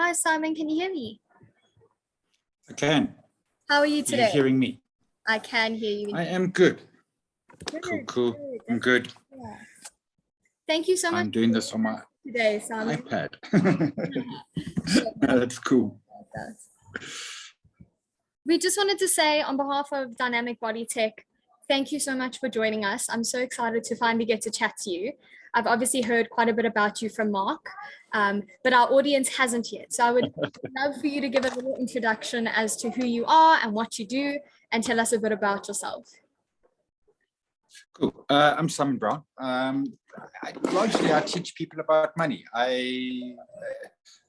Hi, Simon. Can you hear me? I can. How are you Are today? you hearing me? I can hear you. I am good. Good, Cool. good. I'm good. Yeah. Thank you so much I'm doing this on my today, Simon. iPad. Yeah. That's cool. We just wanted to say on behalf of Dynamic Body Tech, thank you so much for joining us. I'm so excited to finally get to chat to you. I've obviously heard quite a bit about you from Mark, but our audience hasn't yet. So I would love for you to give a little introduction as to who you are and what you do, and tell us a bit about yourself. Cool. I'm Simon Brown. Largely, I teach people about money. I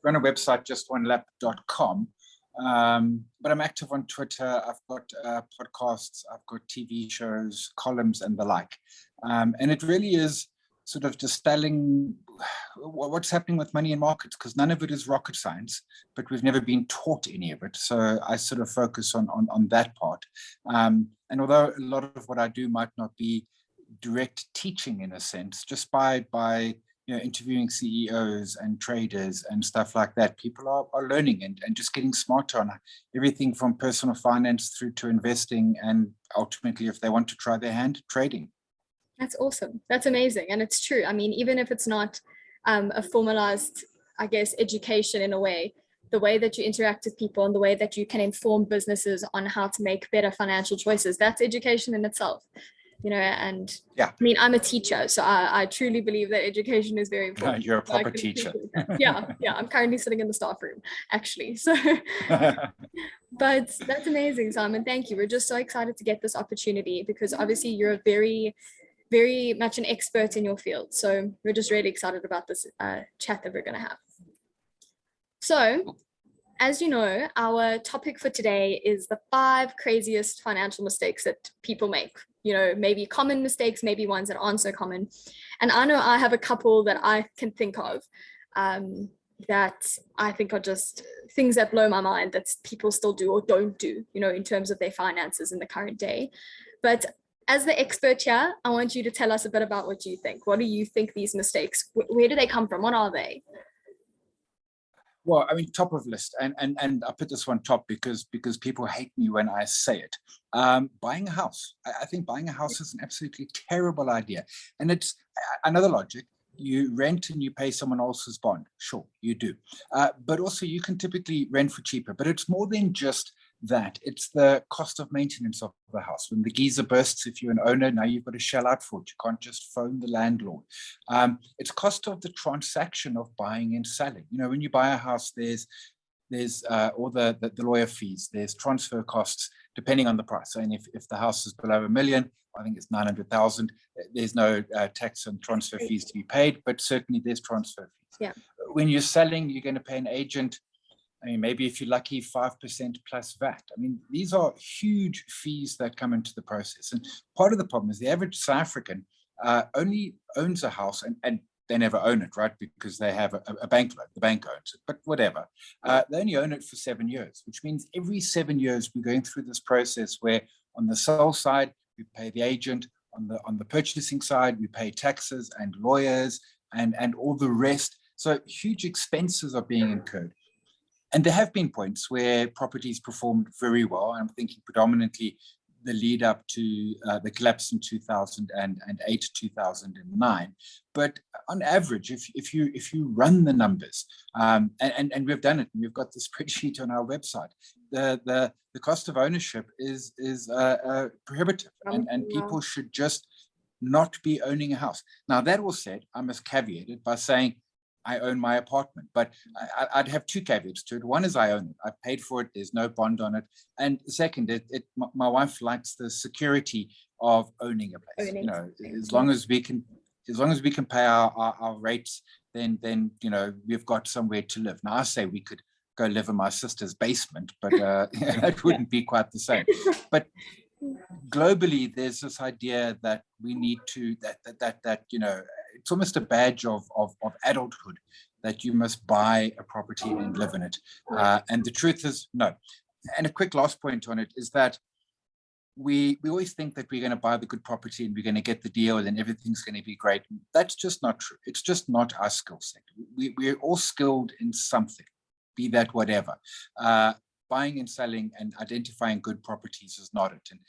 run a website, JustOneLap.com. But I'm active on Twitter. I've got podcasts, I've got TV shows, columns, and the like. And it really is sort of dispelling what's happening with money in markets, because none of it is rocket science, but we've never been taught any of it. So I sort of focus on that part. And although a lot of what I do might not be direct teaching in a sense, just by interviewing CEOs and traders and stuff like that, people are learning and just getting smarter on everything from personal finance through to investing, and ultimately, if they want to try their hand, trading. That's awesome. That's amazing. And it's true. I mean, even if it's not a formalized, I guess, education in a way that you interact with people and the way that you can inform businesses on how to make better financial choices, that's education in itself. And yeah, I mean, I'm a teacher, so I truly believe that education is very important. You're a proper teacher. Yeah, I'm currently sitting in the staff room, actually. So, but that's amazing, Simon. Thank you. We're just so excited to get this opportunity, because obviously you're a very, very much an expert in your field. So we're just really excited about this chat that we're going to have. So, as you know, our topic for today is the 5 craziest financial mistakes that people make. Maybe common mistakes, maybe ones that aren't so common. And I know I have a couple that I can think of that I think are just things that blow my mind that people still do or don't do, in terms of their finances in the current day. But as the expert here, I want you to tell us a bit about what you think. What do you think these mistakes, where do they come from? What are they? Well, I mean, top of list, and I put this one top because people hate me when I say it. Buying a house. I think buying a house is an absolutely terrible idea. And it's another logic. You rent and you pay someone else's bond. Sure, you do. But also you can typically rent for cheaper. But it's more than just that. It's the cost of maintenance of the house. When the geyser bursts, if you're an owner, now you've got to shell out for it. You can't just phone the landlord. It's cost of the transaction of buying and selling. When you buy a house, there's all the lawyer fees, there's transfer costs, depending on the price. And if the house is below $1 million, I think it's 900,000, there's no tax and transfer fees to be paid, but certainly there's transfer fees. Yeah. When you're selling, you're going to pay an agent. I mean, maybe if you're lucky, 5% plus VAT. I mean, these are huge fees that come into the process. And part of the problem is the average South African only owns a house, and they never own it, right? Because they have a bank loan. The bank owns it, but whatever. They only own it for 7 years, which means every 7 years we're going through this process where on the sell side, we pay the agent. On the purchasing side, we pay taxes and lawyers and all the rest. So huge expenses are being incurred. And there have been points where properties performed very well. I'm thinking predominantly the lead up to the collapse in 2008, 2009. But on average, if you run the numbers, and we've done it, and we've got the spreadsheet on our website, the cost of ownership is prohibitive, and people should just not be owning a house. Now, that all said, I must caveat it by saying, I own my apartment, but I'd have 2 caveats to it. One is I own it. I paid for it. There's no bond on it. And second, my wife likes the security of owning a place. As long as we can pay our rates, then we've got somewhere to live. Now I say we could go live in my sister's basement, but that wouldn't be quite the same. But globally, there's this idea that we need to that it's almost a badge of adulthood that you must buy a property and live in it. And the truth is no. And a quick last point on it is that we always think that we're going to buy the good property and we're going to get the deal and everything's going to be great. That's just not true. It's just not our skill set. We're all skilled in something, be that whatever. Buying and selling and identifying good properties is not it. And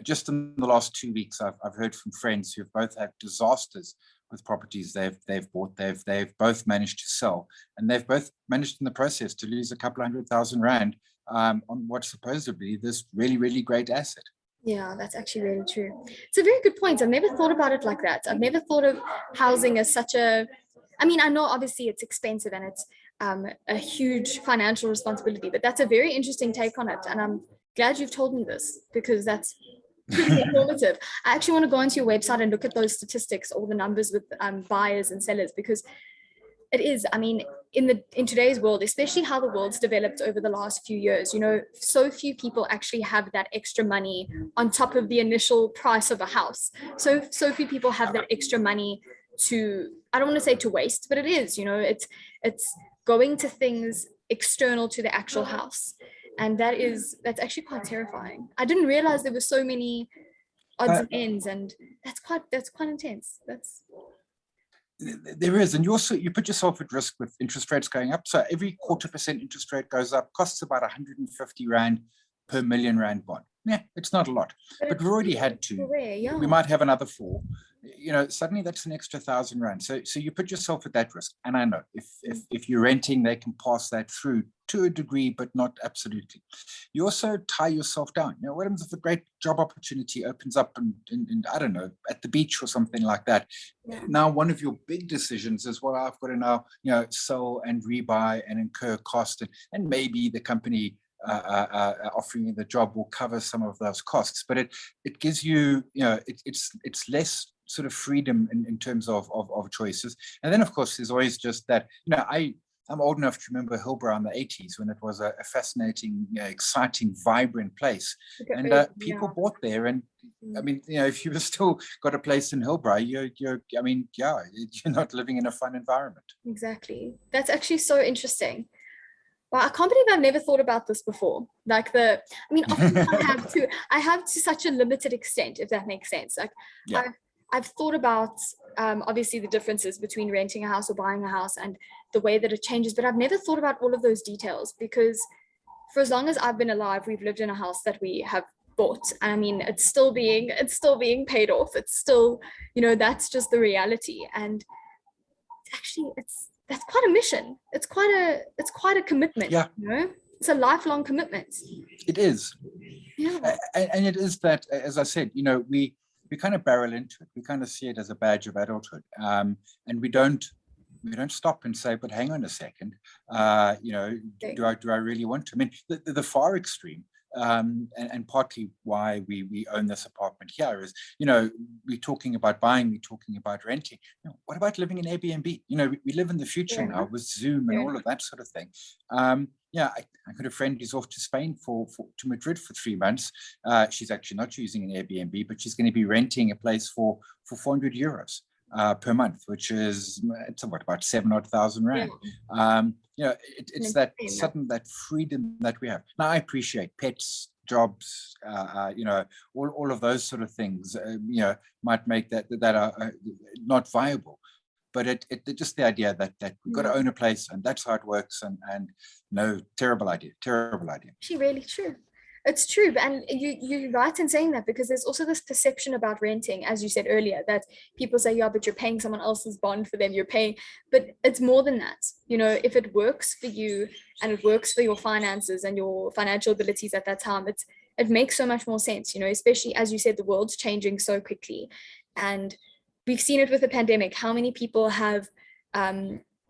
just in the last 2 weeks, I've heard from friends who've both had disasters with properties they've bought. They've both managed to sell, and they've both managed in the process to lose a couple $100,000 on what's supposedly this really, really great asset. Yeah, that's actually really true. It's a very good point. I've never thought about it like that. I've never thought of housing as such a, I mean, I know obviously it's expensive and it's a huge financial responsibility, but that's a very interesting take on it. And I'm glad you've told me this because that's pretty informative. I actually want to go onto your website and look at those statistics, all the numbers with buyers and sellers, because it is, I mean, in today's world, especially how the world's developed over the last few years, so few people actually have that extra money on top of the initial price of a house. So few people have that extra money to, I don't want to say to waste, but it is, it's going to things external to the actual house. And that's actually quite terrifying. I didn't realize there were so many odds and ends, and that's quite intense. There is, and you put yourself at risk with interest rates going up. So every 0.25% interest rate goes up, costs about 150 Rand per million Rand bond. Yeah, it's not a lot, but we've already had 2. Yeah. We might have another 4. Suddenly that's an extra 1,000 Rand. So you put yourself at that risk. And I know if you're renting, they can pass that through to a degree, but not absolutely. You also tie yourself down. What happens if a great job opportunity opens up and I don't know, at the beach or something like that? Yeah. Now, one of your big decisions is, well, I've got to now, sell and rebuy and incur cost, and maybe the company offering you the job will cover some of those costs, but it gives you, it's less sort of freedom in terms of choices. And then of course there's always just that, I'm old enough to remember Hillbrow in the 80s when it was a fascinating, exciting, vibrant place, and people bought there. And I mean, if you've still got a place in Hillbrow, you're not living in a fun environment. Exactly. That's actually so interesting. Wow, I can't believe I've never thought about this before. Often I have to such a limited extent, if that makes sense. I've thought about obviously the differences between renting a house or buying a house and the way that it changes, but I've never thought about all of those details, because for as long as I've been alive, we've lived in a house that we have bought. And I mean, it's still being paid off. It's still, that's just the reality. And actually, that's quite a mission. It's quite a commitment. Yeah. It's a lifelong commitment. It is. Yeah. And it is that, as I said, we kind of barrel into it. We kind of see it as a badge of adulthood, and we don't stop and say, but hang on a second, do I really want to? I mean, the far extreme, and partly why we own this apartment here is, we're talking about buying, we're talking about renting. What about living in Airbnb? We live in the future now with Zoom and all of that sort of thing. I got a friend who's off to Spain to Madrid for 3 months. She's actually not using an Airbnb, but she's going to be renting a place for 400 euros per month, which is about 7,000 Rand. It's that sudden, that freedom that we have. Now, I appreciate pets, jobs, all of those sort of things, might make that are not viable. But it just the idea that we've got to own a place, and that's how it works. And no, terrible idea. Actually, really true. It's true. And you're right in saying that, because there's also this perception about renting, as you said earlier, that people say, yeah, but you're paying someone else's bond for them, but it's more than that. If it works for you and it works for your finances and your financial abilities at that time, it makes so much more sense, especially as you said, the world's changing so quickly. And we've seen it with the pandemic, how many people have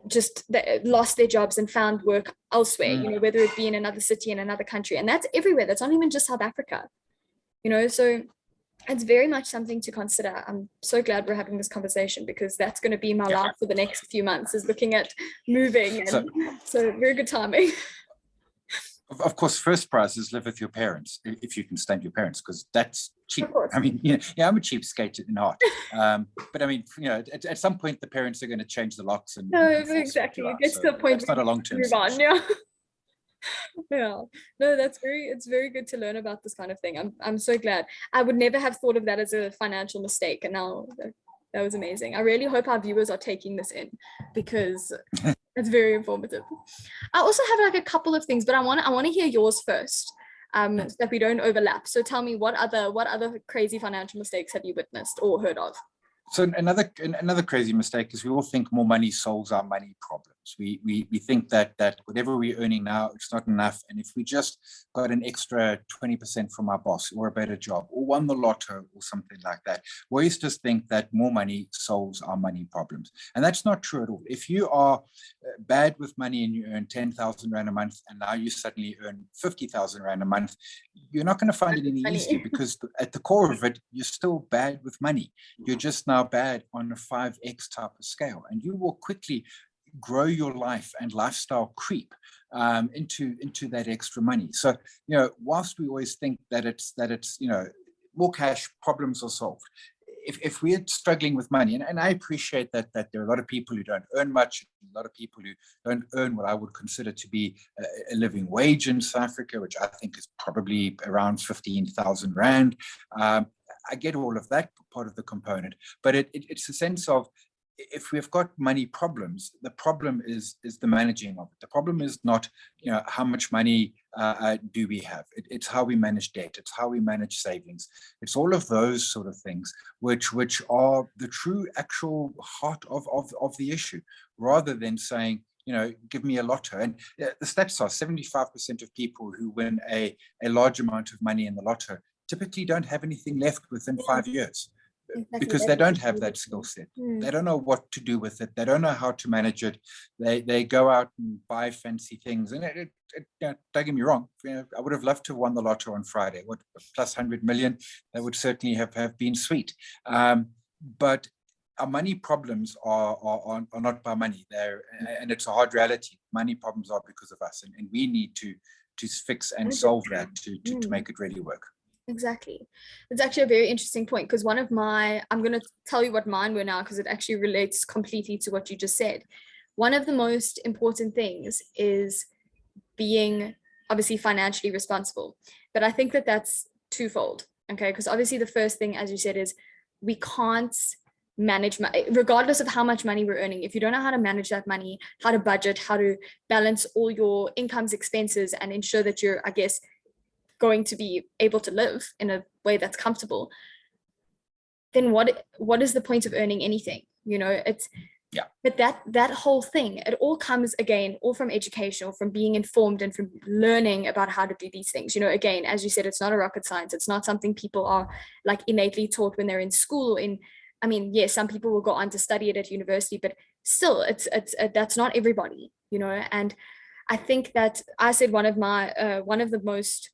just lost their jobs and found work elsewhere, whether it be in another city, in another country. And that's everywhere. That's not even just South Africa, so it's very much something to consider. I'm so glad we're having this conversation, because that's going to be my life for the next few months, is looking at moving. And so very good timing. Of course, first prize is live with your parents, if you can stand your parents, because that's cheap. I mean, I'm a cheapskate in heart. But I mean, at some point the parents are going to change the locks and exactly. It gets to the point. It's not a long-term solution. Yeah. No, it's very good to learn about this kind of thing. I'm so glad. I would never have thought of that as a financial mistake, and now that was amazing. I really hope our viewers are taking this in, because That's very informative. I also have like a couple of things, but I want to hear yours first, so that we don't overlap. So tell me, what other crazy financial mistakes have you witnessed or heard of? So another crazy mistake is we all think more money solves our money problems. We think that whatever we're earning now, it's not enough. And if we just got an extra 20% from our boss or a better job or won the lotto or something like that, we always just think that more money solves our money problems. And that's not true at all. If you are bad with money and you earn 10,000 Rand a month and now you suddenly earn 50,000 Rand a month, you're not going to find it any easier, because at the core of it, you're still bad with money. You're just now bad on a 5x type of scale, and you will quickly grow your life and lifestyle creep into that extra money. So, whilst we always think that it's more cash, problems are solved. If we're struggling with money, and I appreciate that there are a lot of people who don't earn much, a lot of people who don't earn what I would consider to be a living wage in South Africa, which I think is probably around 15,000 Rand. I get all of that part of the component, but it's a sense of, if we've got money problems, the problem is the managing of it. The problem is not, how much money do we have. It's how we manage debt. It's how we manage savings. It's all of those sort of things which are the true actual heart of the issue, rather than saying, give me a lotto. And the stats are 75% of people who win a large amount of money in the lotto typically don't have anything left within 5 years. Exactly. Because they don't have that skill set. They don't know what to do with it. They don't know how to manage it. They go out and buy fancy things. And don't get me wrong, I would have loved to have won the lotto on Friday. What, plus 100 million? That would certainly have been sweet. But our money problems are not by money. And it's a hard reality. Money problems are because of us. And we need to fix and solve that to make it really work. Exactly. It's actually a very interesting point, because I'm going to tell you what mine were now, because it actually relates completely to what you just said. One of the most important things is being obviously financially responsible. But I think that that's twofold. Okay. Because obviously the first thing, as you said, is we can't manage regardless of how much money we're earning. If you don't know how to manage that money, how to budget, how to balance all your incomes, expenses, and ensure that you're, I guess, going to be able to live in a way that's comfortable, then what is the point of earning anything? But that whole thing, it all comes again all from education, or from being informed and from learning about how to do these things. Again, as you said, it's not a rocket science. It's not something people are like innately taught when they're in school. Yes, some people will go on to study it at university, but still that's not everybody, and I think that I said one of the most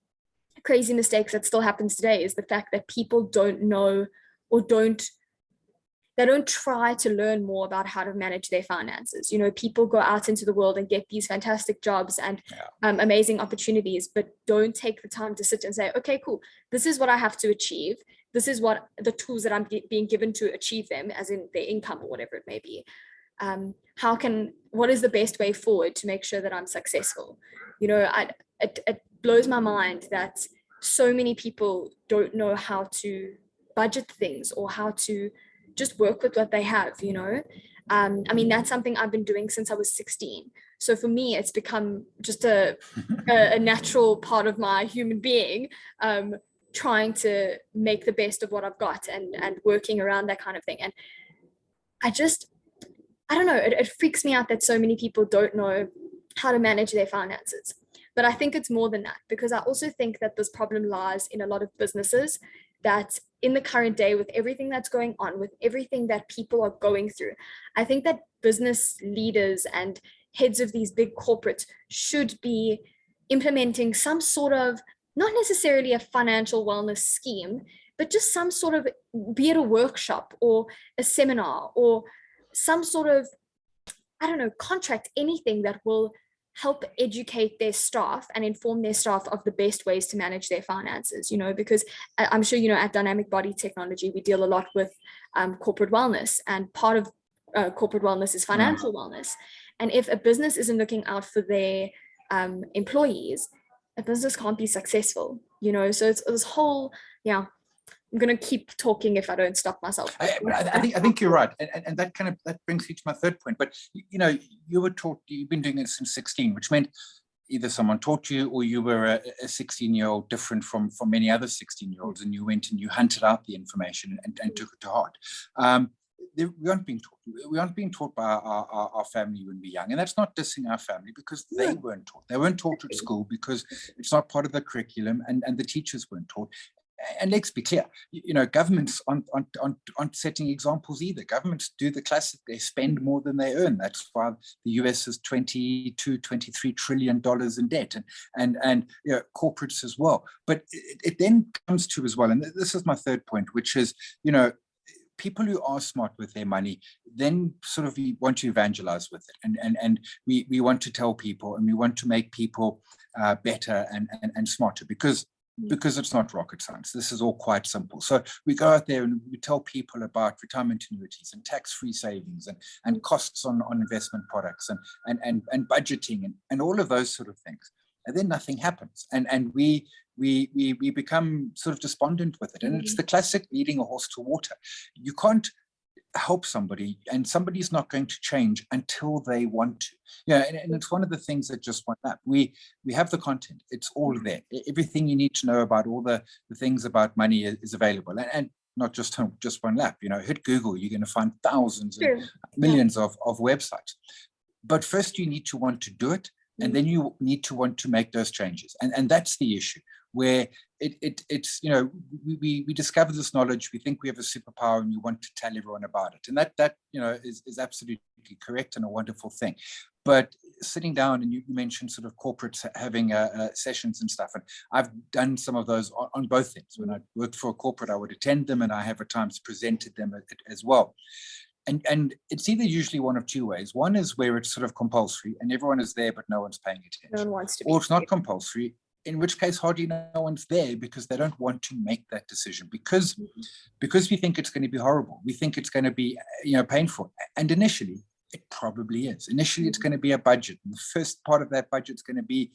crazy mistakes that still happens today is the fact that people don't know, or they don't try to learn more about how to manage their finances. People go out into the world and get these fantastic jobs and amazing opportunities, but don't take the time to sit and say, okay, cool, this is what I have to achieve. This is what the tools that I'm being given to achieve them, as in their income or whatever it may be. What is the best way forward to make sure that I'm successful? It blows my mind that so many people don't know how to budget things, or how to just work with what they have. That's something I've been doing since I was 16. So for me, it's become just a natural part of my human being, trying to make the best of what I've got, and working around that kind of thing. And I don't know, it freaks me out that so many people don't know how to manage their finances. But I think it's more than that, because I also think that this problem lies in a lot of businesses, that in the current day, with everything that's going on, with everything that people are going through, I think that business leaders and heads of these big corporates should be implementing some sort of, not necessarily a financial wellness scheme, but just some sort of, be it a workshop or a seminar or some sort of, I don't know, contract, anything that will help educate their staff and inform their staff of the best ways to manage their finances, because I'm sure, at Dynamic Body Technology, we deal a lot with corporate wellness, and part of corporate wellness is financial wellness. And if a business isn't looking out for their employees, a business can't be successful, so it's this whole, I'm gonna keep talking if I don't stop myself. I think you're right, and that brings me to my third point. But you know, you were taught, you've been doing it since 16, which meant either someone taught you or you were a 16-year-old different from many other 16-year-olds, and you went and you hunted out the information and took it to heart. We aren't being taught. We aren't being taught by our family when we're young, and that's not dissing our family, because they weren't taught. They weren't taught at school because it's not part of the curriculum, and the teachers weren't taught. And let's be clear, you know, governments aren't setting examples either. Governments do the classic, they spend more than they earn. That's why the US is $23 trillion in debt, and you know, corporates as well. But it then comes to as well, and this is my third point, which is, you know, people who are smart with their money then sort of want to evangelize with it, and we want to tell people, and we want to make people better and smarter, because it's not rocket science. This is all quite simple. So we go out there and we tell people about retirement annuities and tax-free savings and costs on investment products and budgeting and all of those sort of things. And then nothing happens. And we become sort of despondent with it. And it's the classic leading a horse to water. You can't help somebody, and somebody's not going to change until they want to. Yeah, and it's one of the things that JustOneLap. We have the content. It's all there. Everything you need to know about all the things about money is available. And not just JustOneLap. You know, hit Google, you're going to find thousands and millions of websites. But first you need to want to do it, and then you need to want to make those changes. And that's the issue, where it's, you know, we discover this knowledge, we think we have a superpower, and you want to tell everyone about it. And that you know, is absolutely correct and a wonderful thing. But sitting down, and you mentioned sort of corporates having sessions and stuff, and I've done some of those on both ends. When I worked for a corporate, I would attend them, and I have at times presented them as well. And it's either usually one of two ways. One is where it's sort of compulsory and everyone is there, but no one's paying attention. No one wants to be. Or it's not compulsory, in which case hardly no one's there, because they don't want to make that decision, because we think it's going to be horrible. We think it's going to be, you know, painful. And initially, it probably is. Initially, it's going to be a budget. And the first part of that budget is going to be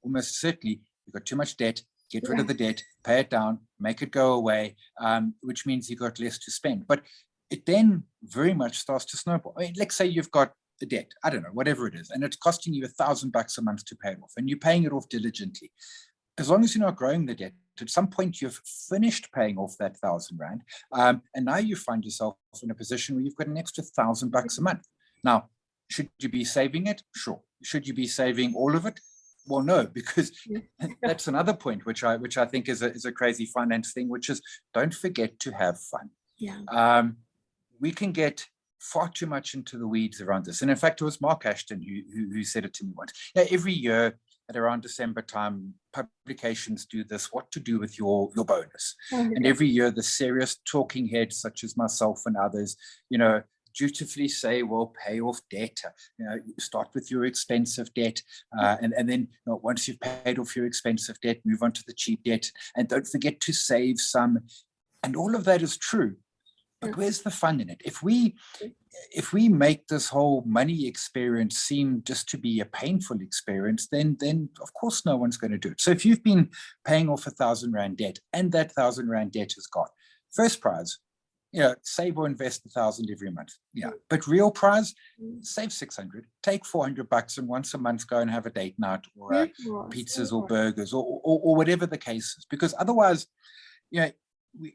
almost certainly, you've got too much debt, get rid of the debt, pay it down, make it go away, which means you've got less to spend. But it then very much starts to snowball. I mean, let's say you've got the debt, I don't know, whatever it is, and it's costing you $1,000 a month to pay it off, and you're paying it off diligently. As long as you're not growing the debt, at some point you've finished paying off that R1,000, and now you find yourself in a position where you've got an extra $1,000 a month. Now, should you be saving it? Sure. Should you be saving all of it? Well, no, because that's another point which I think is a crazy finance thing, which is, don't forget to have fun. Yeah. We can get far too much into the weeds around this. And in fact, it was Mark Ashton who said it to me once. Yeah, every year at around December time, publications do this, what to do with your bonus. And every year the serious talking heads, such as myself and others, you know, dutifully say, well, pay off debt, you know, start with your expensive debt, and then, you know, once you've paid off your expensive debt, move on to the cheap debt, and don't forget to save some. And all of that is true. But where's the fun in it? If we make this whole money experience seem just to be a painful experience, then of course no one's going to do it. So if you've been paying off R1,000 debt and that R1,000 debt is gone, first prize, you know, save or invest 1,000 every month. Yeah, but real prize, save 600, take $400, and once a month go and have a date night or pizzas or burgers or whatever the case is. Because otherwise, you know,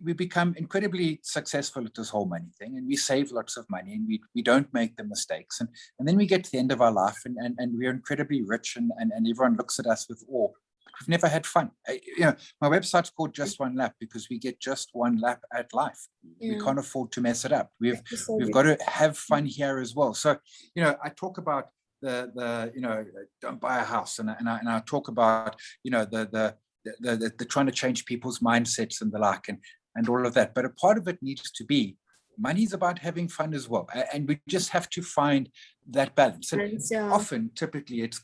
we become incredibly successful at this whole money thing, and we save lots of money, and we don't make the mistakes, and then we get to the end of our life and we're incredibly rich, and everyone looks at us with awe. We've never had fun. You know, my website's called JustOneLap because we get just one lap at life. We can't afford to mess it up. We've got to have fun here as well. So, you know, I talk about the you know, don't buy a house, and I talk about, you know, the trying to change people's mindsets and the like, and all of that. But a part of it needs to be, money's about having fun as well. And we just have to find that balance. And often, typically, it's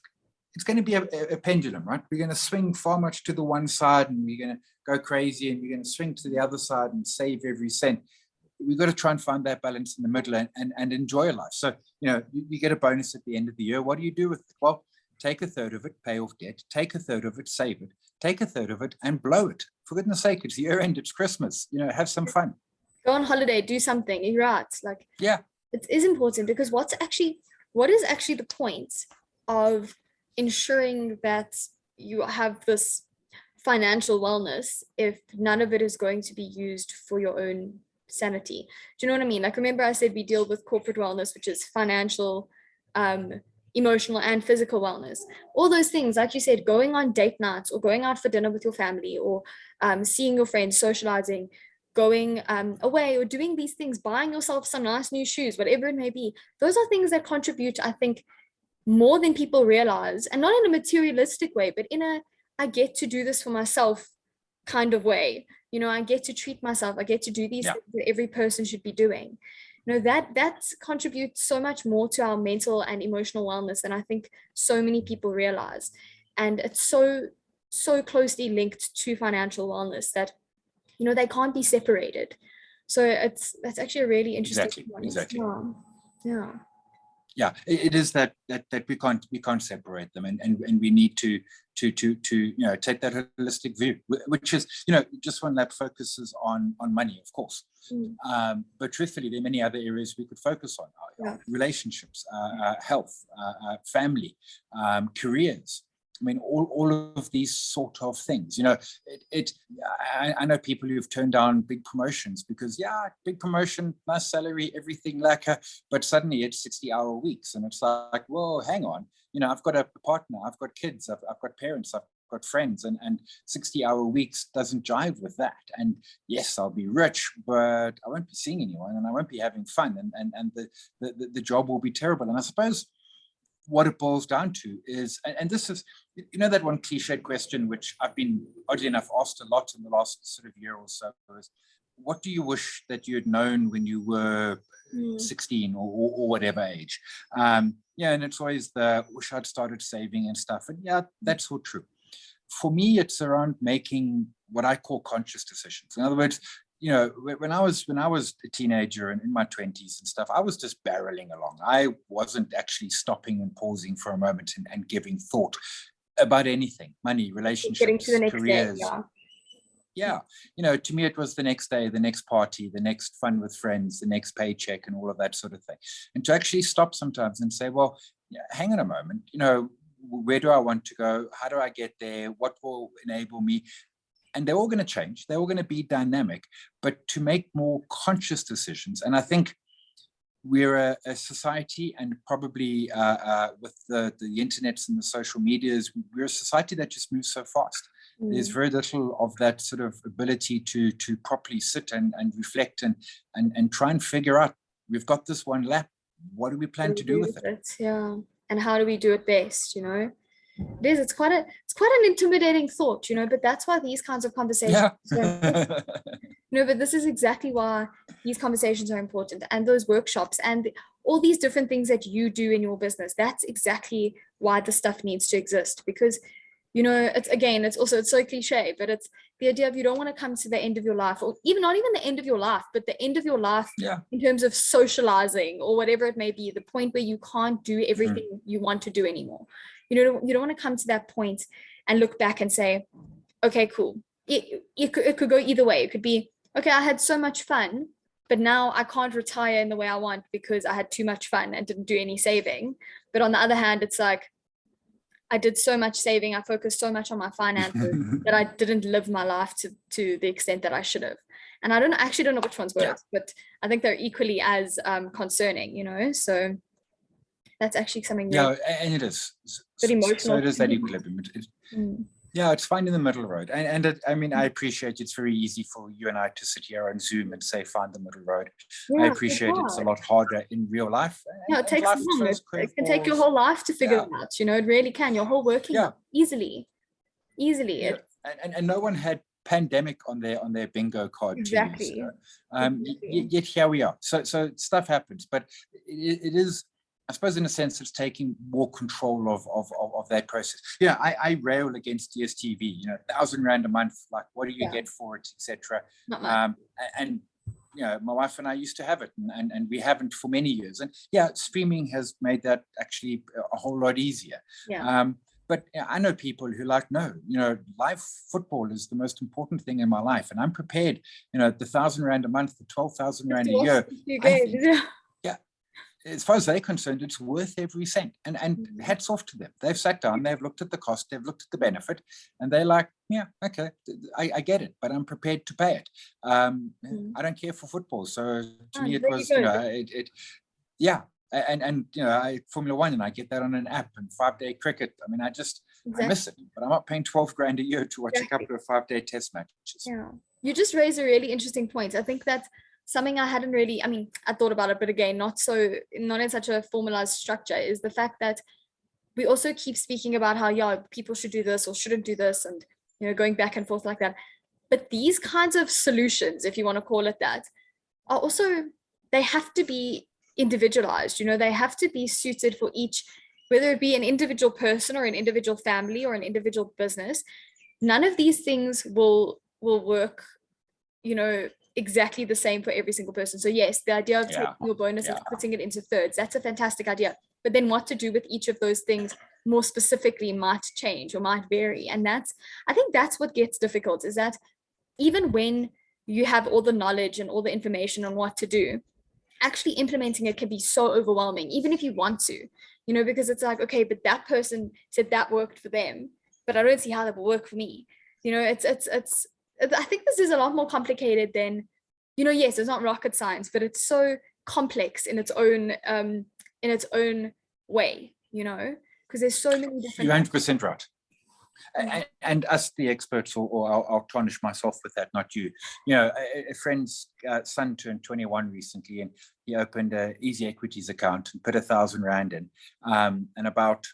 going to be a pendulum, right? We're going to swing far much to the one side, and we're going to go crazy, and we're going to swing to the other side and save every cent. We've got to try and find that balance in the middle and enjoy life. So, you know, you get a bonus at the end of the year. What do you do with it? Well, take a third of it, pay off debt, take a third of it, save it, take a third of it and blow it. for goodness sake, it's year end, it's Christmas, have some fun. Go on holiday, do something. You're right. Like, yeah, it is important, because what is actually the point of ensuring that you have this financial wellness if none of it is going to be used for your own sanity? Do you know what I mean? Like, remember I said we deal with corporate wellness, which is financial, emotional and physical wellness. All those things, like you said, going on date nights or going out for dinner with your family, or seeing your friends, socializing, going away, or doing these things, buying yourself some nice new shoes, whatever it may be. Those are things that contribute, I think, more than people realize, and not in a materialistic way, but in a, I get to do this for myself kind of way. I get to treat myself. I get to do these things that every person should be doing. That contributes so much more to our mental and emotional wellness than I think so many people realize. And it's so closely linked to financial wellness that, they can't be separated. So that's actually a really interesting point. Exactly. Yeah. Yeah, it is that we can't separate them, and we need to take that holistic view, which is, JustOneLap focuses on money, of course, but truthfully there are many other areas we could focus on: relationships, health, family, careers. I mean, all of these sort of things. I know people who've turned down big promotions because, big promotion, nice salary, everything lacquer, but suddenly it's 60-hour weeks, and it's like, whoa, hang on. I've got a partner, I've got kids, I've got parents, I've got friends, and 60-hour weeks doesn't jive with that. And yes, I'll be rich, but I won't be seeing anyone, and I won't be having fun, and the job will be terrible. And I suppose what it boils down to is, and this is, that one cliched question, which I've been, oddly enough, asked a lot in the last sort of year or so, is, what do you wish that you had known when you were 16 or whatever age? And it's always the wish I'd started saving and stuff. And that's all true. For me, it's around making what I call conscious decisions. In other words, when I was a teenager and in my 20s and stuff, I was just barreling along. I wasn't actually stopping and pausing for a moment and giving thought about anything: money, relationships, getting to the next careers. day, to me, it was the next day, the next party, the next fun with friends, the next paycheck, and all of that sort of thing. And to actually stop sometimes and say, well, hang on a moment, where do I want to go? How do I get there? What will enable me? And they're all going to change. They're all going to be dynamic, but to make more conscious decisions. And I think we're a society, and probably with the internets and the social medias, we're a society that just moves so fast. There's very little of that sort of ability to properly sit and reflect and try and figure out, we've got this one lap, what do we plan to do with it? Yeah. And how do we do it best, it's quite an intimidating thought, but that's why these kinds of conversations but this is exactly why these conversations are important, and those workshops and all these different things that you do in your business. That's exactly why the stuff needs to exist, because it's so cliche, but it's the idea of, you don't want to come to the end of your life, or not even the end of your life, but the end of your life in terms of socializing or whatever it may be, the point where you can't do everything you want to do anymore. You don't want to come to that point and look back and say, okay, cool. It could go either way. It could be, okay, I had so much fun, but now I can't retire in the way I want because I had too much fun and didn't do any saving. But on the other hand, it's like, I did so much saving, I focused so much on my finances that I didn't live my life to the extent that I should have. And I actually don't know which one's worse, but I think they're equally as concerning, so that's actually something and it is but emotional. So it is that equilibrium. It's finding the middle road, and I appreciate it's very easy for you and I to sit here on Zoom and say find the middle road. I appreciate it's a lot harder in real life. It takes long. It can take your whole life to figure it out. It really can. Your whole working easily. And no one had pandemic on their bingo card. Exactly. Yet here we are. So stuff happens, but it is, I suppose, in a sense, it's taking more control of that process. I rail against DSTV, 1,000 Rand a month, like, what do you get for it, etc. And my wife and I used to have it, and we haven't for many years. And streaming has made that actually a whole lot easier. But I know people who like, no, live football is the most important thing in my life. And I'm prepared, the 1,000 Rand a month, the 12,000 Rand a year. I think, yeah, as far as they're concerned, it's worth every cent. And hats off to them. They've sat down, they've looked at the cost, they've looked at the benefit, and they're like, yeah, okay, I get it, but I'm prepared to pay it. I don't care for football. So to me, it was, yeah. And Formula One, and I get that on an app, and 5-day cricket. I mean, I miss it, but I'm not paying 12 grand a year to watch a couple of 5-day test matches. Yeah, you just raised a really interesting point. I think that's something I hadn't really, I mean, I thought about it, but again, not in such a formalized structure, is the fact that we also keep speaking about how, yeah, people should do this or shouldn't do this, and, going back and forth like that. But these kinds of solutions, if you want to call it that, are also, they have to be individualized. They have to be suited for each, whether it be an individual person or an individual family or an individual business. None of these things will work exactly the same for every single person. So yes, the idea of taking your bonus and putting it into thirds, that's a fantastic idea. But then what to do with each of those things more specifically might change or might vary. And I think that's what gets difficult, is that even when you have all the knowledge and all the information on what to do, actually implementing it can be so overwhelming, even if you want to, because it's like, okay, but that person said that worked for them, but I don't see how that will work for me. I think this is a lot more complicated than, yes, it's not rocket science, but it's so complex in its own way, because there's so many different. You're 100% right. And us, the experts, or I'll tarnish myself with that, not you. A friend's son turned 21 recently, and he opened an Easy Equities account and put 1,000 Rand in. And about,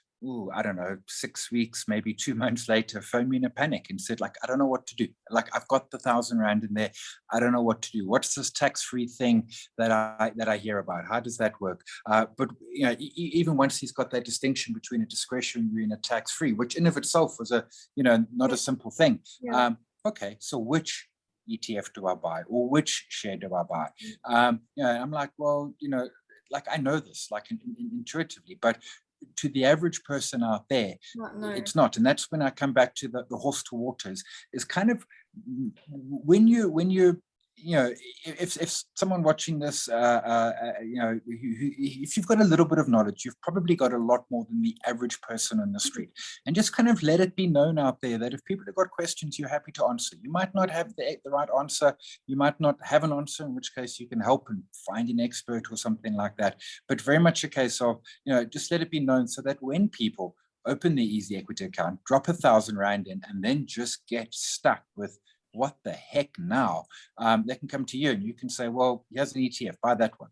I don't know, 6 weeks, maybe 2 months later, phoned me in a panic and said, like, I don't know what to do. Like, I've got the 1,000 Rand in there. I don't know what to do. What's this tax-free thing that I hear about? How does that work? But even once he's got that distinction between a discretionary and a tax-free, which in of itself was not a simple thing. Yeah. Okay, so which ETF do I buy, or which share do I buy? I'm like, well, like, I know this, like, intuitively, but to the average person out there, it's not. And that's when I come back to the horse to waters, is kind of when you if someone watching this, if you've got a little bit of knowledge, you've probably got a lot more than the average person on the street. And just kind of let it be known out there that if people have got questions, you're happy to answer. You might not have the right answer. You might not have an answer, in which case you can help and find an expert or something like that. But very much a case of, just let it be known, so that when people open the Easy Equity account, drop 1,000 Rand in, and then just get stuck with, what the heck now? They can come to you and you can say, well, here's an ETF, buy that one.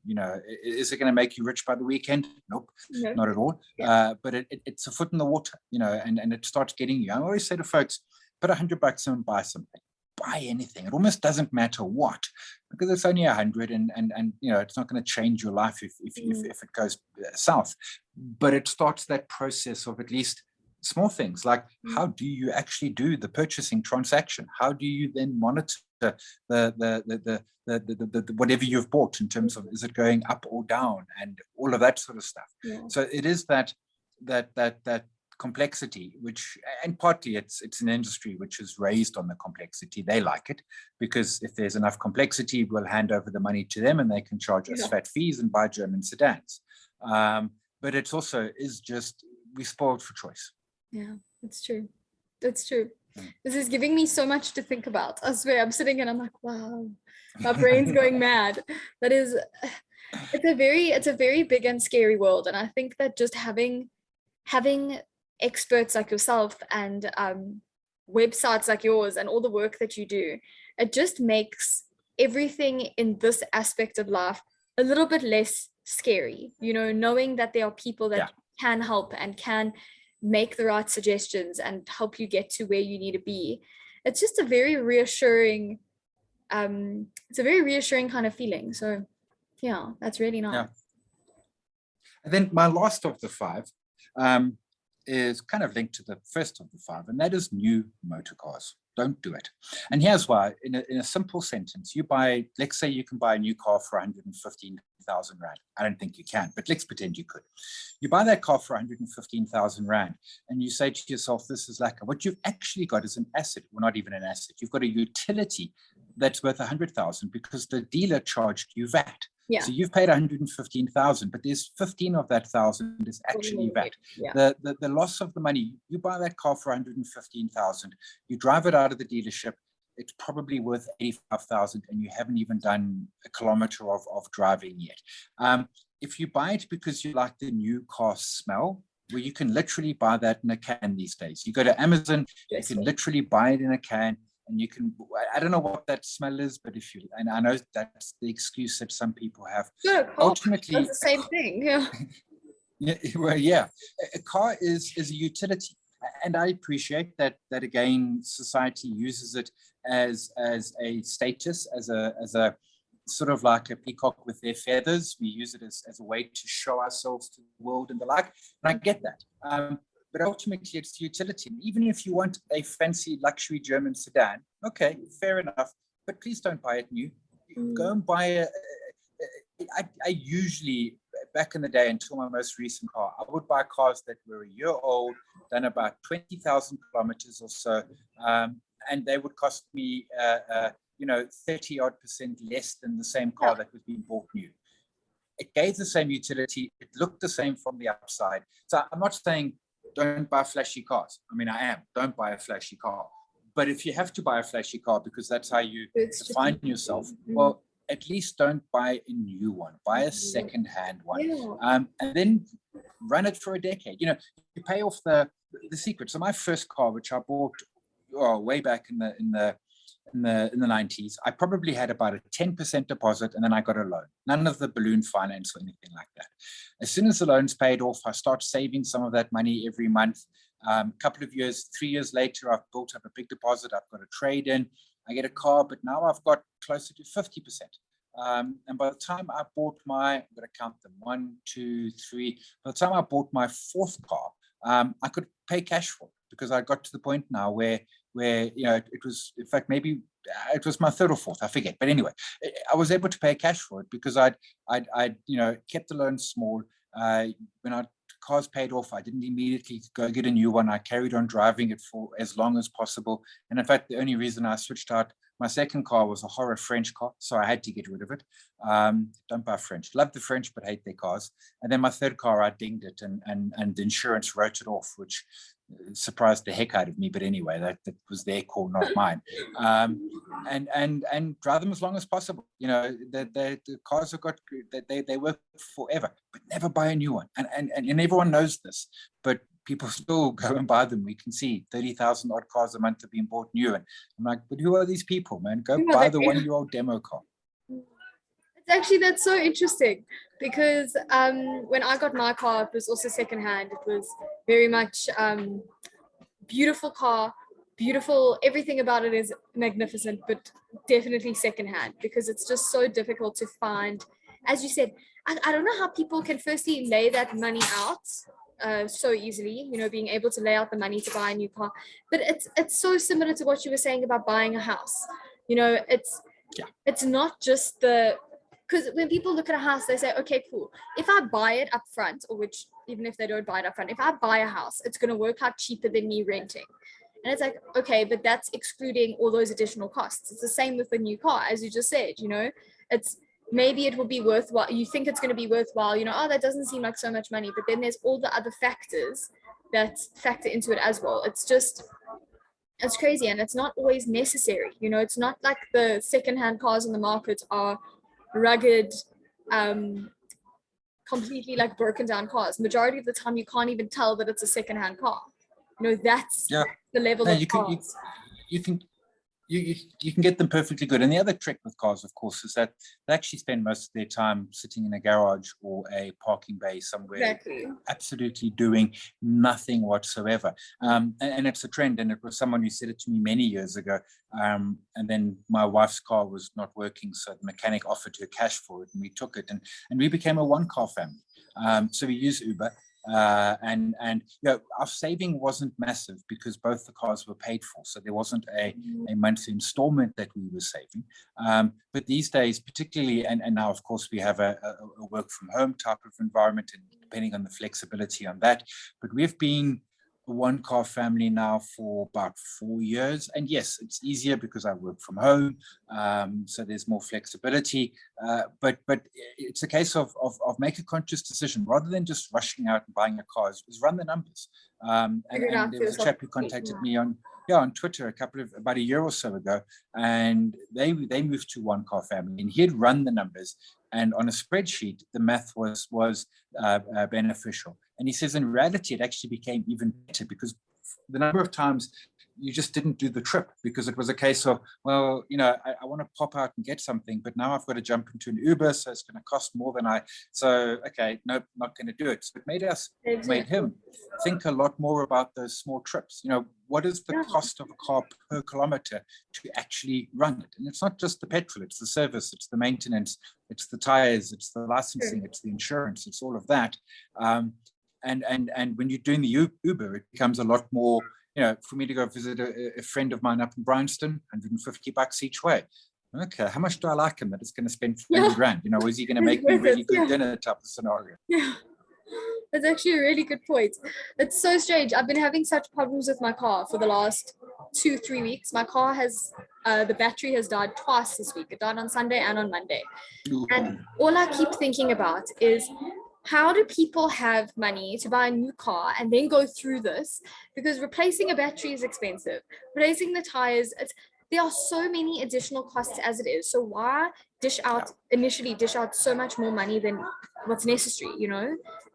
Is it going to make you rich by the weekend? Nope, not at all. Yeah. But it's a foot in the water, and it starts getting you. I always say to folks, put $100 in and buy something. Buy anything. It almost doesn't matter what, because it's only 100, and it's not going to change your life if it goes south. But it starts that process of at least small things like, how do you actually do the purchasing transaction? How do you then monitor the whatever you've bought in terms of, is it going up or down, and all of that sort of stuff. Yeah. So it is that complexity, which, and partly it's an industry which is raised on the complexity. They like it, because if there's enough complexity, we'll hand over the money to them and they can charge us fat fees and buy German sedans. But it's also is just, we spoiled for choice. Yeah, it's true. That's true. This is giving me so much to think about. I swear, I'm sitting and I'm like, wow, my brain's going mad. That is, it's a very big and scary world. And I think that just having experts like yourself and websites like yours and all the work that you do, it just makes everything in this aspect of life a little bit less scary, knowing that there are people that can help and can make the right suggestions and help you get to where you need to be. It's just a very reassuring kind of feeling. So yeah, that's really nice. And then my last of the 5 is kind of linked to the first of the 5, and that is new motor cars. Don't do it. And here's why. In a simple sentence, let's say you can buy a new car for 115,000 115,000 Rand. I don't think you can, but let's pretend you could. You buy that car for 115,000 Rand and you say to yourself, this is lacquer. What you've actually got is an asset, well, not even an asset. You've got a utility that's worth 100,000 because the dealer charged you VAT. Yeah. So you've paid 115,000, but there's 15 of that thousand is actually VAT. Yeah. The loss of the money, you buy that car for 115,000, you drive it out of the dealership, it's probably worth 85,000 and you haven't even done a kilometer of driving yet. If you buy it because you like the new car smell, where you can literally buy that in a can these days. You go to Amazon, you can literally buy it in a can. And you can, I don't know what that smell is, but if you, and I know that's the excuse that some people have. Yeah, ultimately, that's the same thing. Yeah. Yeah, a car is a utility. And I appreciate that again, society uses it as a status, as a sort of like a peacock with their feathers. We use it as a way to show ourselves to the world and the like. And I get that. But ultimately, it's utility. Even if you want a fancy luxury German sedan, okay, fair enough. But please don't buy it new. Go and buy I usually, back in the day, until my most recent car, I would buy cars that were a year old, done about 20,000 kilometers or so, and they would cost me, 30-odd% less than the same car that was being bought new. It gave the same utility. It looked the same from the outside. So I'm not saying don't buy flashy cars. I mean, I am. Don't buy a flashy car. But if you have to buy a flashy car because that's how you define yourself, well, at least don't buy a new one. Buy a second-hand one, and then run it for a decade. You pay off the secret. So my first car, which I bought way back in the 90s, I probably had about a 10% deposit, and then I got a loan. None of the balloon finance or anything like that. As soon as the loan's paid off, I start saving some of that money every month. Couple of years, 3 years later, I've built up a big deposit. I've got a trade in. I get a car, but now I've got closer to 50%. And by the time I bought I'm going to count them, 1, 2, 3. By the time I bought my fourth car, I could pay cash for it because I got to the point now where it was, in fact, maybe it was my third or fourth, I forget. But anyway, I was able to pay cash for it because I'd kept the loan small. When cars paid off, I didn't immediately go get a new one. I carried on driving it for as long as possible. And in fact, the only reason I switched out my second car was a horror French car, so I had to get rid of it. Don't buy French. Love the French, but hate their cars. And then my third car, I dinged it, and the insurance wrote it off, which surprised the heck out of me. But anyway, that was their call, not mine. And drive them as long as possible. The cars have got they work forever, but never buy a new one. And everyone knows this, but people still go and buy them. We can see 30,000 odd cars a month are being bought new. And I'm like, but who are these people, man? Go buy the 1-year-old demo car. That's so interesting because when I got my car, it was also secondhand. It was very much beautiful car, beautiful. Everything about it is magnificent, but definitely secondhand because it's just so difficult to find. As you said, I don't know how people can firstly lay that money out so easily, being able to lay out the money to buy a new car. But it's so similar to what you were saying about buying a house. It's not just because when people look at a house, they say, okay, cool. If I buy it up front, or which even if they don't buy it up front, if I buy a house, it's going to work out cheaper than me renting. And it's like, okay, but that's excluding all those additional costs. It's the same with the new car, as you just said, it's maybe it will be worthwhile. You think it's going to be worthwhile, that doesn't seem like so much money, but then there's all the other factors that factor into it as well. It's crazy, and it's not always necessary. It's not like the secondhand cars in the market are rugged, completely like broken down cars. Majority of the time, you can't even tell that it's a secondhand car. That's the level of cars. You can get them perfectly good. And the other trick with cars, of course, is that they actually spend most of their time sitting in a garage or a parking bay somewhere, absolutely doing nothing whatsoever. And it's a trend. And it was someone who said it to me many years ago. And then my wife's car was not working, so the mechanic offered her cash for it, and we took it. And we became a one-car family. So we use Uber. And our saving wasn't massive because both the cars were paid for, so there wasn't a monthly installment that we were saving. But these days, particularly, and now of course we have a work from home type of environment, and depending on the flexibility on that, but we've been a one-car family now for about 4 years. And yes, it's easier because I work from home, so there's more flexibility. But it's a case of make a conscious decision rather than just rushing out and buying a car. Is run the numbers. And there was a chap who contacted me on Twitter about a year or so ago, and they moved to one-car family, and he had run the numbers, and on a spreadsheet the math was beneficial. And he says in reality it actually became even better because the number of times you just didn't do the trip because it was a case of, well, I want to pop out and get something, but now I've got to jump into an Uber, so it's going to cost more than okay, nope, not going to do it. So it made him think a lot more about those small trips. What is the cost of a car per kilometer to actually run it? And it's not just the petrol, it's the service, it's the maintenance, it's the tires, it's the licensing, it's the insurance, it's all of that. And when you're doing the Uber, it becomes a lot more, for me to go visit a friend of mine up in Bryanston, $150 each way. Okay, how much do I like him that it's going to spend 20 grand? Is he going to make me really good dinner type of scenario? Yeah, that's actually a really good point. It's so strange. I've been having such problems with my car for the last 2-3 weeks. My car has, the battery has died twice this week. It died on Sunday and on Monday. Ooh. And all I keep thinking about is, how do people have money to buy a new car and then go through this? Because replacing a battery is expensive. Replacing the tires, there are so many additional costs as it is. So why initially dish out so much more money than what's necessary,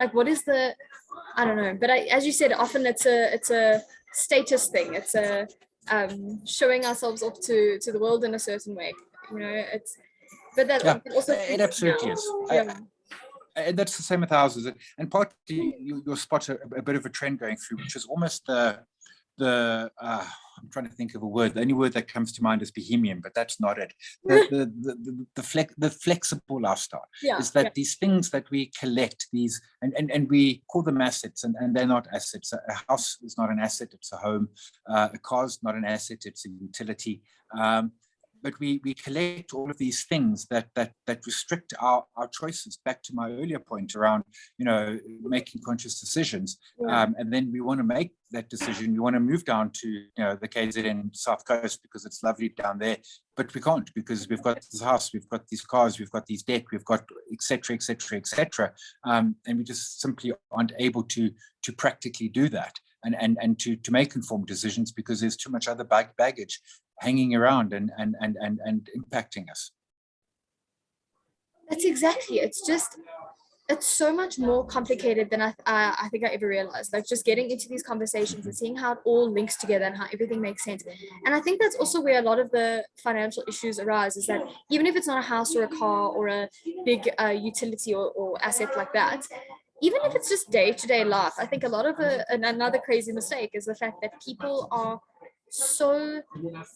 Like, what is I don't know. But as you said, often it's a status thing. It's a showing ourselves off to the world in a certain way, also it absolutely is. Yeah. And that's the same with houses, and partly you'll spot a bit of a trend going through, which is almost the I'm trying to think of a word. The only word that comes to mind is bohemian, but that's not it. The flexible lifestyle is that these things that we collect, these and we call them assets, and they're not assets. A house is not an asset; it's a home. A car is not an asset; it's a utility. But we collect all of these things that restrict our choices. Back to my earlier point around, making conscious decisions. And then we want to make that decision. We want to move down to, the KZN South Coast because it's lovely down there. But we can't because we've got this house, we've got these cars, we've got these debt, we've got et cetera, et cetera, et cetera. And we just simply aren't able to practically do that and to make informed decisions because there's too much other baggage hanging around and impacting us. That's exactly. It's so much more complicated than I think I ever realized. Like, just getting into these conversations and seeing how it all links together and how everything makes sense. And I think that's also where a lot of the financial issues arise, is that even if it's not a house or a car or a big utility or asset like that, even if it's just day-to-day life, I think a lot of another crazy mistake is the fact that people are so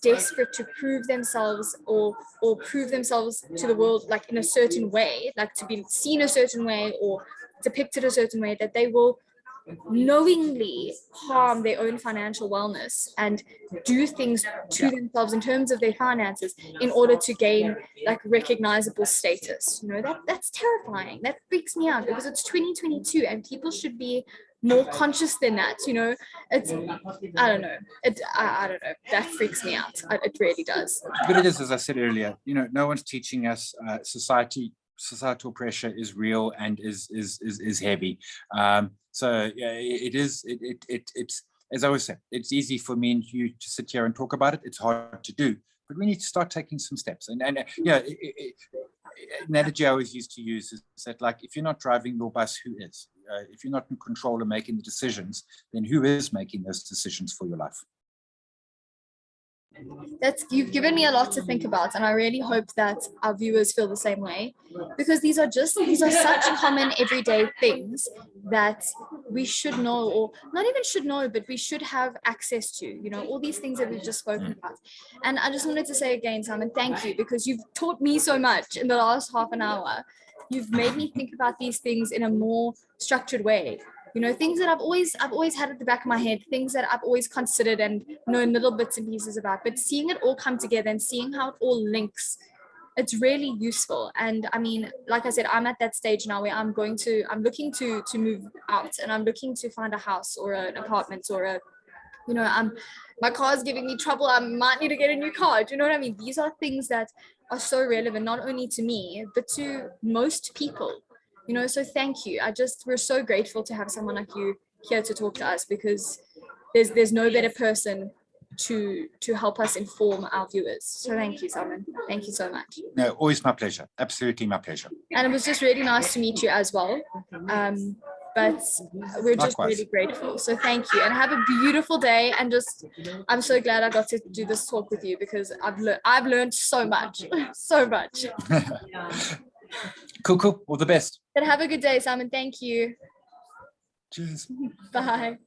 desperate to prove themselves or prove themselves to the world, like in a certain way, like to be seen a certain way or depicted a certain way, that they will knowingly harm their own financial wellness and do things to themselves in terms of their finances in order to gain like recognizable status. That's terrifying. That freaks me out because it's 2022 and people should be more conscious than that. It's I don't know. I don't know. That freaks me out. It really does. But it is, as I said earlier, no one's teaching us. Societal pressure is real and is heavy. So yeah, it is. It's as I always say, it's easy for me and you to sit here and talk about it. It's hard to do, but we need to start taking some steps. And an analogy I always used to use is that, like, if you're not driving your bus, who is? If you're not in control of making the decisions, then who is making those decisions for your life? You've given me a lot to think about, and I really hope that our viewers feel the same way, because these are such common everyday things that we should know, or not even should know, but we should have access to, all these things that we've just spoken about. And I just wanted to say again, Simon, thank you, because you've taught me so much in the last half an hour. You've made me think about these things in a more structured way. you know, things that I've always had at the back of my head, things that I've always considered and known little bits and pieces about, but seeing it all come together and seeing how it all links, it's really useful. And I mean, like I said, I'm at that stage now where I'm looking to move out, and I'm looking to find a house or an apartment or a, you know, my car's giving me trouble. I might need to get a new car. Do you know what I mean? These are things that are so relevant, not only to me, but to most people, you know, so thank you. We're so grateful to have someone like you here to talk to us, because there's no better person to help us inform our viewers. So thank you, Simon. Thank you so much. No, always my pleasure. Absolutely my pleasure. And it was just really nice to meet you as well. But we're just Likewise. really grateful. So thank you, and have a beautiful day. And just, I'm so glad I got to do this talk with you, because I've learned so much, so much. Cool. All the best. But have a good day, Simon. Thank you. Cheers. Bye.